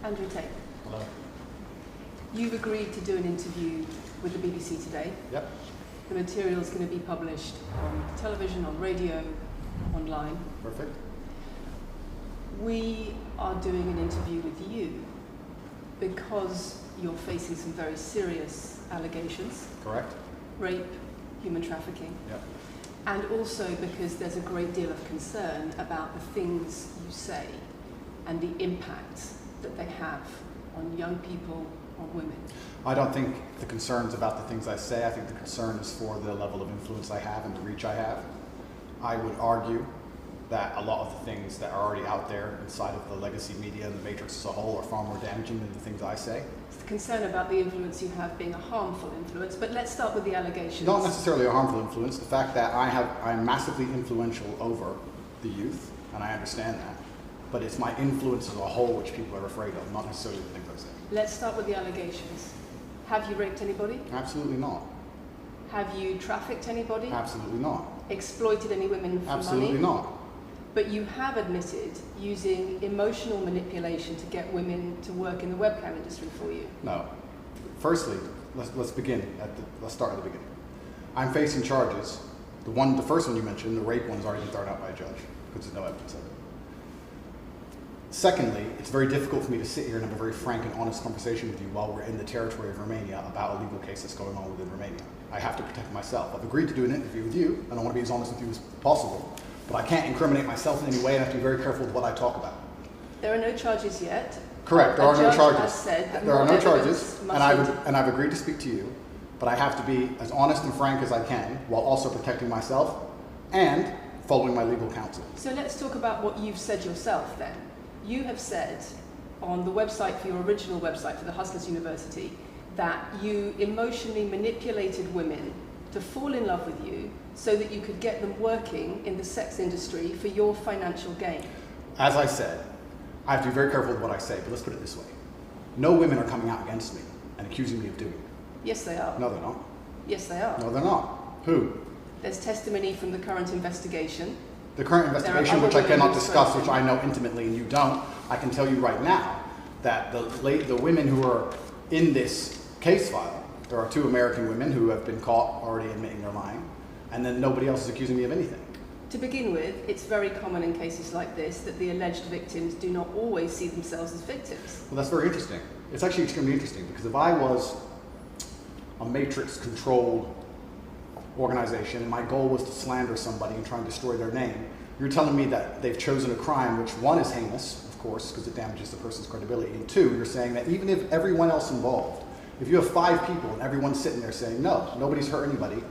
Andrew Tate. Hello. You've agreed to do an interview with the BBC today. Yep. The material is going to be published on television, on radio, online. Perfect. We are doing an interview with you because you're facing some very serious allegations. Correct. Rape, human trafficking. Yep. And also because there's a great deal of concern about the things you say and the impact that they have on young people, on women. I don't think the concern's about the things I say. I think the concern is for the level of influence I have and the reach I have. I would argue that a lot of the things that are already out there inside of the legacy media and the matrix as a whole are far more damaging than the things I say. It's the concern about the influence you have being a harmful influence, but let's start with the allegations. Not necessarily a harmful influence. The fact that I'm massively influential over the youth, and I understand that, but it's my influence as a whole which people are afraid of, not necessarily the things I say. Let's start with the allegations. Have you raped anybody? Absolutely not. Have you trafficked anybody? Absolutely not. Exploited any women for money? Absolutely not. But you have admitted using emotional manipulation to get women to work in the webcam industry for you. No. Firstly, let's start at the beginning. I'm facing charges. The first one you mentioned, the rape one, has already been thrown out by a judge because there's no evidence of it. Secondly, it's very difficult for me to sit here and have a very frank and honest conversation with you while we're in the territory of Romania about a legal case that's going on within Romania. I have to protect myself. I've agreed to do an interview with you, and I want to be as honest with you as possible, but I can't incriminate myself in any way, and I have to be very careful with what I talk about. There are no charges yet. Correct, there are no charges. There are no charges, and I've agreed to speak to you, but I have to be as honest and frank as I can while also protecting myself and following my legal counsel. So let's talk about what you've said yourself then. You have said on the website, for your original website for the Hustlers University, that you emotionally manipulated women to fall in love with you so that you could get them working in the sex industry for your financial gain. As I said, I have to be very careful with what I say, but let's put it this way. No women are coming out against me and accusing me of doing it. Yes, they are. No, they're not. Yes, they are. No, they're not. Who? There's testimony from the current investigation. The current investigation, which I cannot discuss, which I know intimately and you don't, I can tell you right now that the women who are in this case file, there are 2 American women who have been caught already admitting they're lying, and then nobody else is accusing me of anything. To begin with, it's very common in cases like this that the alleged victims do not always see themselves as victims. Well, that's very interesting. It's actually extremely interesting because if I was a matrix-controlled organization and my goal was to slander somebody and try and destroy their name, you're telling me that they've chosen a crime which, 1, is heinous, of course, because it damages the person's credibility, and 2, you're saying that even if everyone else involved, if you have 5 people and everyone's sitting there saying, no, nobody's hurt anybody,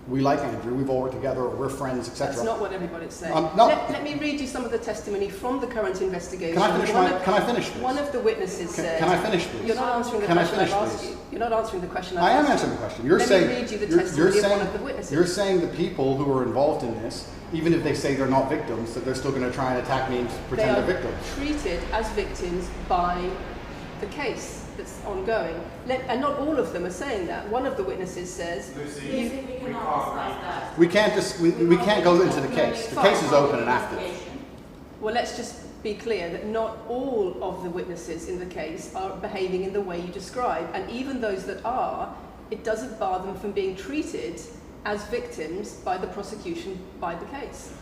we like Andrew, we've all worked together, we're friends, etc. That's not what everybody's saying. No. Let me read you some of the testimony from the current investigation. Can I finish this? One of the witnesses said... Can I finish, please? You're not answering the question I've asked you. You're not answering the question I've asked you. I am answering the question. Let me read you the testimony of one of the witnesses. You're saying the people who are involved in this, even if they say they're not victims, that they're still going to try and attack me and pretend they're victims. They are treated as victims by the case that's ongoing. And not all of them are saying that. One of the witnesses says... We can't go into the case. The case is open and active. Well, let's just be clear that not all of the witnesses in the case are behaving in the way you describe. And even those that are, it doesn't bar them from being treated as victims by the prosecution, by the case.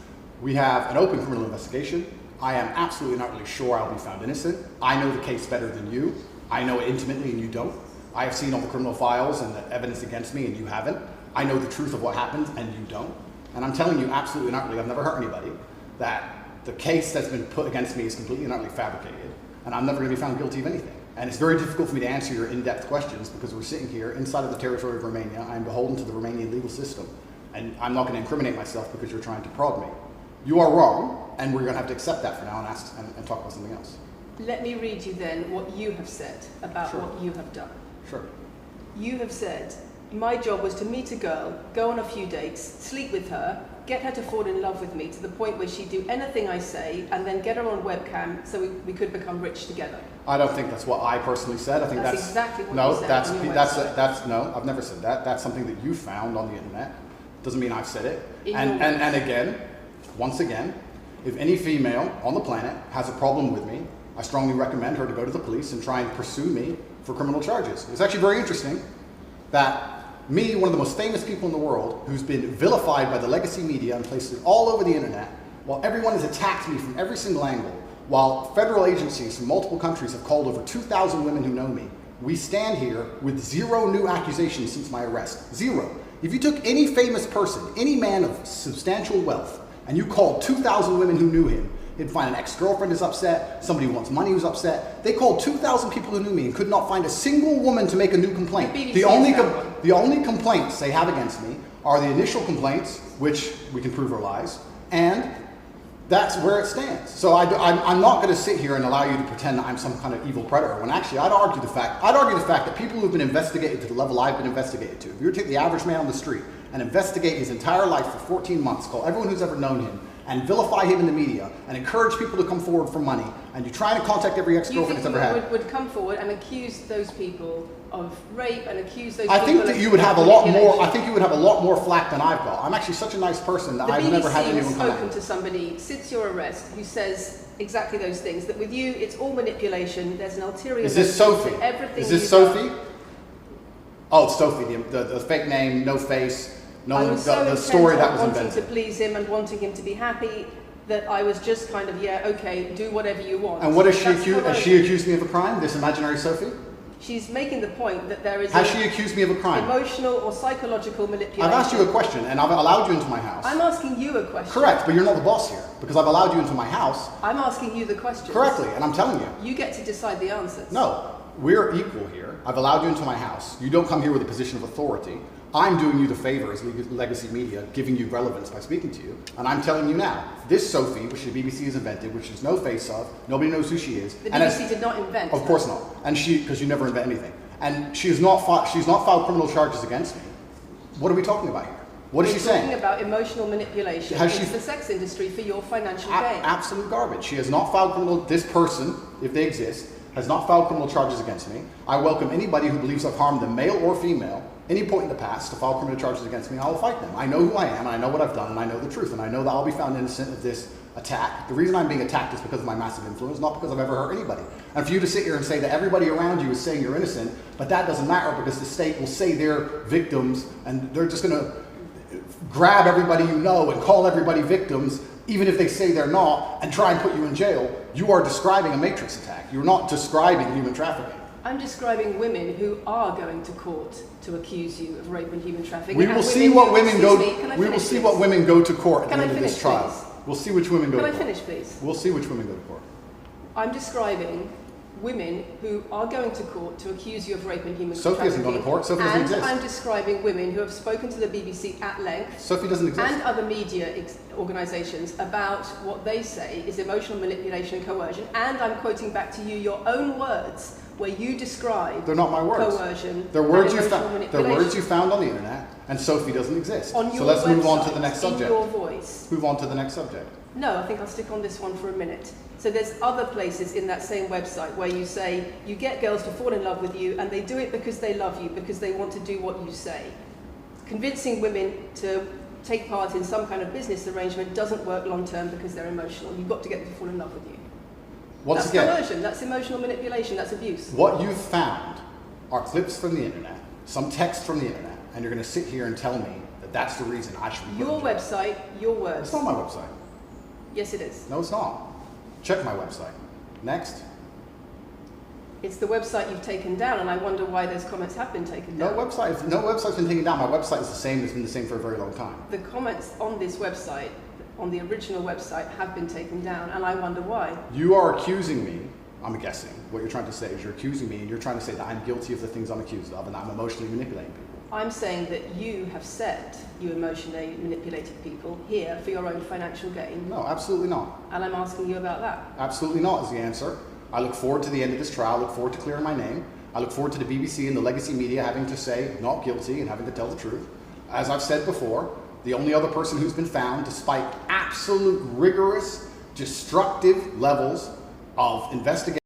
We have an open criminal investigation. I am absolutely not really sure I'll be found innocent. I know the case better than you. I know it intimately and you don't. I have seen all the criminal files and the evidence against me and you haven't. I know the truth of what happened and you don't. And I'm telling you absolutely not really, I've never hurt anybody, that the case that's been put against me is completely and utterly fabricated, and I'm never going to be found guilty of anything. And it's very difficult for me to answer your in-depth questions because we're sitting here inside of the territory of Romania. I'm beholden to the Romanian legal system, and I'm not going to incriminate myself because you're trying to prod me. You are wrong, and we're going to have to accept that for now and talk about something else. Let me read you then what you have said about what you have done. Sure. You have said, my job was to meet a girl, go on a few dates, sleep with her, get her to fall in love with me to the point where she'd do anything I say, and then get her on webcam so we could become rich together. I don't think that's what I personally said. I think that's exactly what you said on your website. No, I've never said that. That's something that you found on the internet. Doesn't mean I've said it. And again, once again, if any female on the planet has a problem with me, I strongly recommend her to go to the police and try and pursue me for criminal charges. It's actually very interesting that me, one of the most famous people in the world, who's been vilified by the legacy media and places all over the internet, while everyone has attacked me from every single angle, while federal agencies from multiple countries have called over 2,000 women who know me, we stand here with 0 new accusations since my arrest. 0. If you took any famous person, any man of substantial wealth, and you called 2,000 women who knew him, he'd find an ex-girlfriend is upset, somebody who wants money who's upset. They called 2,000 people who knew me and could not find a single woman to make a new complaint. The only complaints they have against me are the initial complaints, which we can prove are lies, and that's where it stands. So I'm not going to sit here and allow you to pretend that I'm some kind of evil predator, when actually I'd argue the fact that people who've been investigated to the level I've been investigated to, if you were to take the average man on the street and investigate his entire life for 14 months, call everyone who's ever known him, and vilify him in the media, and encourage people to come forward for money, and you try to contact every ex-girlfriend he's ever had. Would come forward and accuse those people of rape and accuse those I people think that you would have a lot more. I think you would have a lot more flack than I've got. I'm actually such a nice person that I've never had anyone come at me. The BBC has spoken to somebody since your arrest who says exactly those things. That with you, it's all manipulation. There's an ulterior. Is this Sophie? Everything. Is this Sophie? Oh, it's Sophie. The fake name, no face. No, the story that was invented. Wanting to please him and wanting him to be happy, that I was just kind of, yeah, okay, do whatever you want. And what is she accused? Has she accused me of a crime? This imaginary Sophie? She's making the point that there is. Has she accused me of a crime? Emotional or psychological manipulation. I've asked you a question, and I've allowed you into my house. I'm asking you a question. Correct, but you're not the boss here, because I've allowed you into my house. I'm asking you the question. Correctly, and I'm telling you. You get to decide the answers. No, we're equal here. I've allowed you into my house. You don't come here with a position of authority. I'm doing you the favor as legacy media, giving you relevance by speaking to you. And I'm telling you now, this Sophie, which the BBC has invented, which there's no face of, nobody knows who she is. The BBC did not invent. Of course not. And because you never invent anything. And she's not filed criminal charges against me. What are we talking about here? What is she saying? Talking about emotional manipulation into the sex industry for your financial gain. Absolute garbage. She has not filed criminal, this person, if they exist, has not filed criminal charges against me. I welcome anybody who believes I've harmed them, male or female, any point in the past to file criminal charges against me, and I will fight them. I know who I am, and I know what I've done, and I know the truth, and I know that I'll be found innocent of this attack. The reason I'm being attacked is because of my massive influence, not because I've ever hurt anybody. And for you to sit here and say that everybody around you is saying you're innocent, but that doesn't matter because the state will say they're victims, and they're just going to grab everybody you know and call everybody victims, even if they say they're not, and try and put you in jail. You are describing a matrix attack. You're not describing human trafficking. I'm describing women who are going to court to accuse you of rape and human trafficking. We will see what women go. We will see what women go to court at the end of this trial. We'll see which women go to court. Can I finish, please? We'll see which women go to court. I'm describing women who are going to court to accuse you of rape and human trafficking. Sophie hasn't gone to court. Sophie doesn't exist. And I'm describing women who have spoken to the BBC at length. Sophie doesn't exist. And other media organisations about what they say is emotional manipulation and coercion. And I'm quoting back to you your own words where you describe they're not my words. Coercion. They're words you found. They're words you found on the internet, and Sophie doesn't exist. On your so let's move on to website, the next subject. In your voice. Move on to the next subject. No, I think I'll stick on this one for a minute. So there's other places in that same website where you say you get girls to fall in love with you, and they do it because they love you, because they want to do what you say. Convincing women to take part in some kind of business arrangement doesn't work long term because they're emotional. You've got to get them to fall in love with you. That's coercion, that's emotional manipulation, that's abuse. What you've found are clips from the internet, some text from the internet, and you're going to sit here and tell me that that's the reason I should be your website, your words. It's not my website. Yes, it is. No, it's not. Check my website. Next. It's the website you've taken down, and I wonder why those comments have been taken down. No website's been taken down. My website is the same. It's been the same for a very long time. The comments on this website, on the original website, have been taken down, and I wonder why. You are accusing me, I'm guessing, what you're trying to say is you're accusing me, and you're trying to say that I'm guilty of the things I'm accused of, and that I'm emotionally manipulating people. I'm saying that you have said you emotionally manipulated people here for your own financial gain. No, absolutely not. And I'm asking you about that. Absolutely not is the answer. I look forward to the end of this trial. I look forward to clearing my name. I look forward to the BBC and the legacy media having to say not guilty and having to tell the truth. As I've said before, the only other person who's been found, despite absolute rigorous, destructive levels of investigation